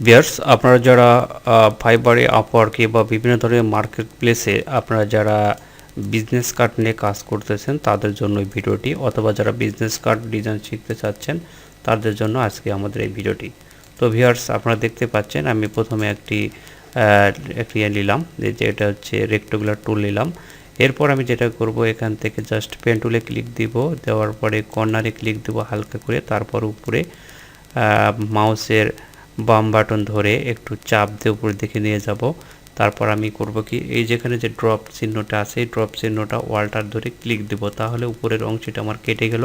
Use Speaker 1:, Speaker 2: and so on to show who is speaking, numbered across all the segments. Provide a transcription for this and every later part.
Speaker 1: Viewers, আপনারা যারা ফাইবারে, আপওয়ার্কে বা বিভিন্ন ধরনের মার্কেট প্লেসে আপনারা যারা বিজনেস কার্ড নিয়ে কাজ করতেছেন তাদের জন্য এই ভিডিওটি, অথবা যারা বিজনেস কার্ড ডিজাইন শিখতে চাচ্ছেন তাদের জন্য আজকে আমাদের এই ভিডিওটি। তো ভিউয়ার্স, আপনারা দেখতে পাচ্ছেন আমি প্রথমে একটি নিলাম, যে এটা হচ্ছে রেক্টাঙ্গুলার টুল নিলাম। এরপর আমি যেটা করব, এখান থেকে জাস্ট পেন টুলে ক্লিক দিব, দেওয়ার পরে কর্নারে ক্লিক দেব হালকা করে, তারপর উপরে মাউসের বাম বাটন ধরে একটু চাপ দিয়ে উপরের দিকে নিয়ে যাব। তারপর আমি করব কি, এই যেখানে যে ড্রপ চিহ্নটা আছে এই ড্রপ চিহ্নটা ওয়ালটার ধরে ক্লিক দেব, তাহলে উপরের অংশটা আমার কেটে গেল।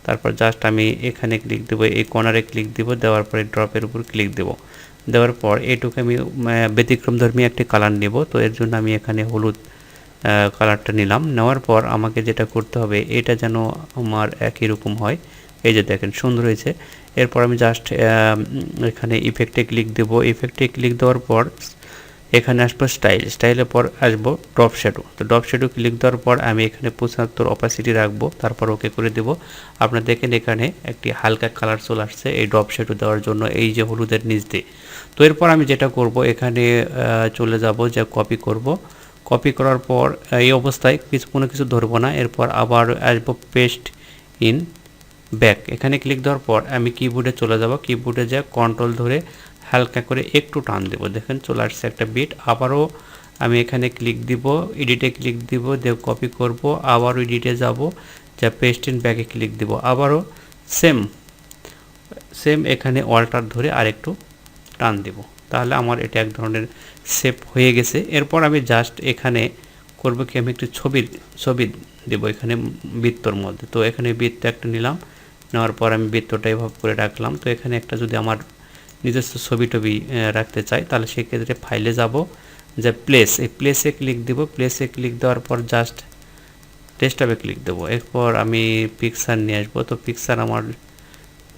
Speaker 1: তারপর জাস্ট আমি এখানে ক্লিক দেব, এই কর্নারে ক্লিক দেব, দেওয়ার পরে ড্রপের উপর ক্লিক দেব। দেওয়ার পর এটুকু আমি ব্যতিক্রমধর্মী একটি কালার নেব। তো এর জন্য আমি এখানে হলুদ কালারটা নিলাম। নেওয়ার পর আমাকে যেটা করতে হবে, এটা যেন আমার একই রকম হয়। এই যে দেখেন সুন্দর হয়েছে। এরপর আমি জাস্ট এখানে ইফেক্টে ক্লিক দেব। ইফেক্টে ক্লিক দেওয়ার পর এখানে আসবো স্টাইলের পর আসবো ড্রপ শ্যাডো। তো ড্রপ শ্যাডো ক্লিক দেওয়ার পর আমি এখানে 75 অপাসিটি রাখবো, তারপর ওকে করে দেব। আপনারা দেখেন এখানে একটি হালকা কালার চলে আসছে এই ড্রপ শ্যাডো দেওয়ার জন্য, এই যে হলুদের নিচ দিয়ে। তো এরপর আমি যেটা করব, এখানে চলে যাব, যে কপি করব। কপি করার পর এই অবস্থায় কোনো কিছু ধরবো না। এরপর আবার আসবো পেস্ট ইন ব্যাক, এখানে ক্লিক দেওয়ার পর আমি কিবোর্ডে চলে যাব। কিবোর্ডে যা কন্ট্রোল ধরে হালকা করে একটু টান দেব, দেখেন চলে আসছে একটা বিট। আবারও আমি এখানে ক্লিক দিব, এডিটে ক্লিক দিব, দিয়ে কপি করব, আবারও এডিটে যাব, যা পেস্ট ইন ব্যাকে ক্লিক দিব, আবারও সেম এখানে অল্টার ধরে আরেকটু টান দেব, তাহলে আমার এটা এক ধরনের শেপ হয়ে গেছে। এরপর আমি জাস্ট এখানে করব কি, আমি একটু ছবি দেব এখানে বৃত্তর মধ্যে। তো এখানে বৃত্ত একটা নিলাম, নেওয়ার পর আমি বৃত্তটা এভাবে করে রাখলাম। তো এখানে একটা যদি আমার নিজস্ব ছবি টবি রাখতে চাই, তাহলে সেক্ষেত্রে ফাইলে যাব, যে প্লেস, এই প্লেসে ক্লিক দেব। প্লেসে ক্লিক দেওয়ার পর জাস্ট ডেস্কটপে ক্লিক দেবো। এরপর আমি পিকচার নিয়ে আসবো। তো পিকচার আমার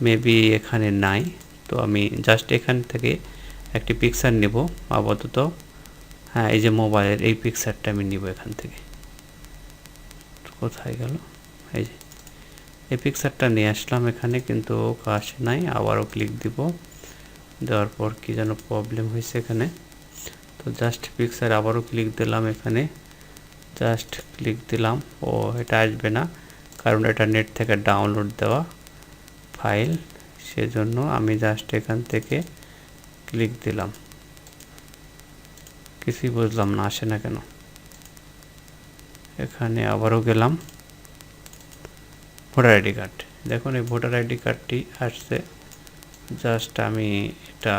Speaker 1: মেবি এখানে নাই, তো আমি জাস্ট এখান থেকে একটি পিকচার নেব আপাতত। হ্যাঁ, এই যে মোবাইলের এই পিকচারটা আমি নিব এখান থেকে। কোথায় গেল, এই যে এই পিকচারটা নিয়ে আসলাম এখানে, কিন্তু আসে নাই। আবারও ক্লিক দিব, দেওয়ার পর কি যেন প্রবলেম হয়েছে এখানে। তো জাস্ট পিকচার আবারও ক্লিক দিলাম, এখানে জাস্ট ক্লিক দিলাম। ও এটা আসবে না, কারণ এটা নেট থেকে ডাউনলোড দেওয়া ফাইল, সেজন্য আমি জাস্ট এখান থেকে ক্লিক দিলাম। কিছুই বুঝলাম না, আসে না কেন। এখানে আবারও গেলাম, ভোটার আইডি কার্ড, দেখুন এই ভোটার আইডি কার্ডটি আসছে। জাস্ট আমি এটা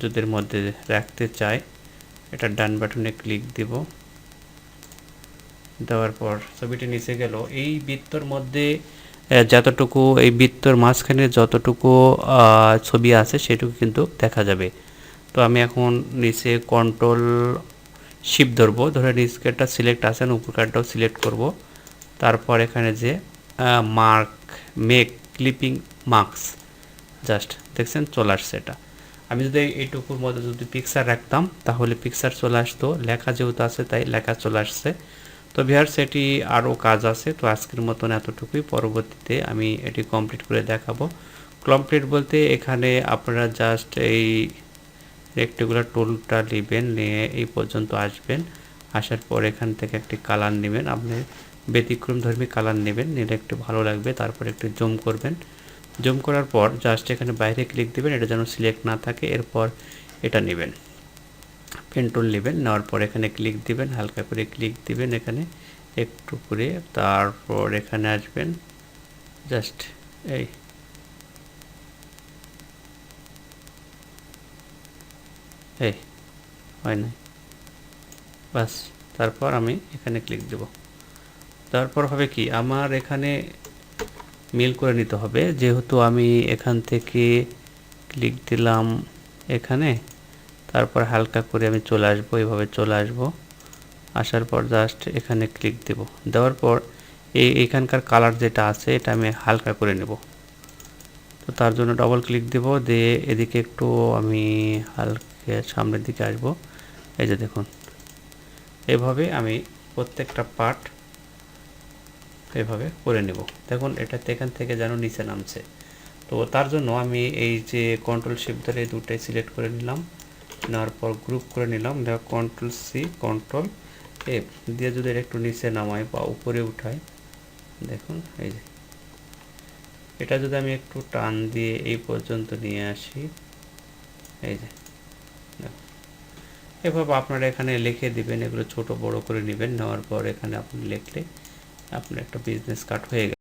Speaker 1: যদি মধ্যে রাখতে চাই, এটা ডান বাটনে ক্লিক দিব, দেওয়ার পর ছবিটি নিচে গেল। এই বৃত্তর মধ্যে যতটুকু, এই বৃত্তর মাঝখানে যতটুকু ছবি আছে সেটুকু কিন্তু দেখা যাবে। তো আমি এখন নিচে কন্ট্রোল শিফট ধরবো, ধরে নিচেরটা সিলেক্ট আছে, উপর কার্ডটাও সিলেক্ট করব। তারপর এখানে যে মেক ক্লিপিং মার্কস, জাস্ট দেখছেন চলে আসছে এটা। আমি যদি এইটুকুর মধ্যে যদি পিকচার রাখতাম তাহলে পিকচার চলে আসতো, লেখা যেহেতু আছে তাই লেখা চলে আসছে। তো ভিউয়ার্স, এটি আরও কাজ আছে। তো আজকের মতন এতটুকুই, পরবর্তীতে আমি এটি কমপ্লিট করে দেখাবো। কমপ্লিট বলতে এখানে আপনারা জাস্ট এই রেক্টেঙ্গুলার টুলটা নেবেন, নিয়ে এই পর্যন্ত আসবেন। আসার পর এখান থেকে একটি কালার নেবেন, আপনি ব্যতিক্রমধর্মী কালার নেবেন, নিলে একটু ভালো লাগবে। তারপর একটু জুম করবেন, জুম করার পর জাস্ট এখানে বাইরে ক্লিক দেবেন, এটা যেন সিলেক্ট না থাকে। এরপর এটা নেবেন, পেন টুল নেবেন, নেওয়ার পর এখানে ক্লিক দিবেন, হালকা করে ক্লিক দিবেন এখানে একটু করে। তারপর এখানে আসবেন, জাস্ট এই এই হয় না, বাস। তারপর আমি এখানে ক্লিক দেব, তারপর হবে কি, আমার এখানে মিল করে নিতে হবে। যেহেতু আমি এখান থেকে ক্লিক দিলাম এখানে, তারপর হালকা করে আমি চলে আসবো, এইভাবে চলে আসবো। আসার পর জাস্ট এখানে ক্লিক দেব, দেওয়ার পর এইখানকার কালার যেটা আছে এটা আমি হালকা করে নেব। তো তার জন্য ডবল ক্লিক দেব, দিয়ে এদিকে একটু আমি হালকা সামনের দিকে আসব। এই যে দেখুন, এভাবে আমি প্রত্যেকটা পার্ট এভাবে করে নেব। দেখুন এটা এখান থেকে যেন নিচে নামছে। তো তার জন্য আমি এই যে কন্ট্রোল শিফট ধরে দুটাই সিলেক্ট করে নিলাম, নেওয়ার পর গ্রুপ করে নিলাম, দেখো কন্ট্রোল সি কন্ট্রোল এফ দিয়ে যদি একটু নিচে নামাই বা উপরে উঠাই, দেখুন এই যে এটা যদি আমি একটু টান দিয়ে এই পর্যন্ত নিয়ে আসি, এই যে এভাবে আপনারা এখানে লিখে দিবেন, এগুলো ছোট বড় করে নেবেন, নেওয়ার পর এখানে আপনি লিখলে আপনার একটা বিজনেস কার্ড হয়ে গেল।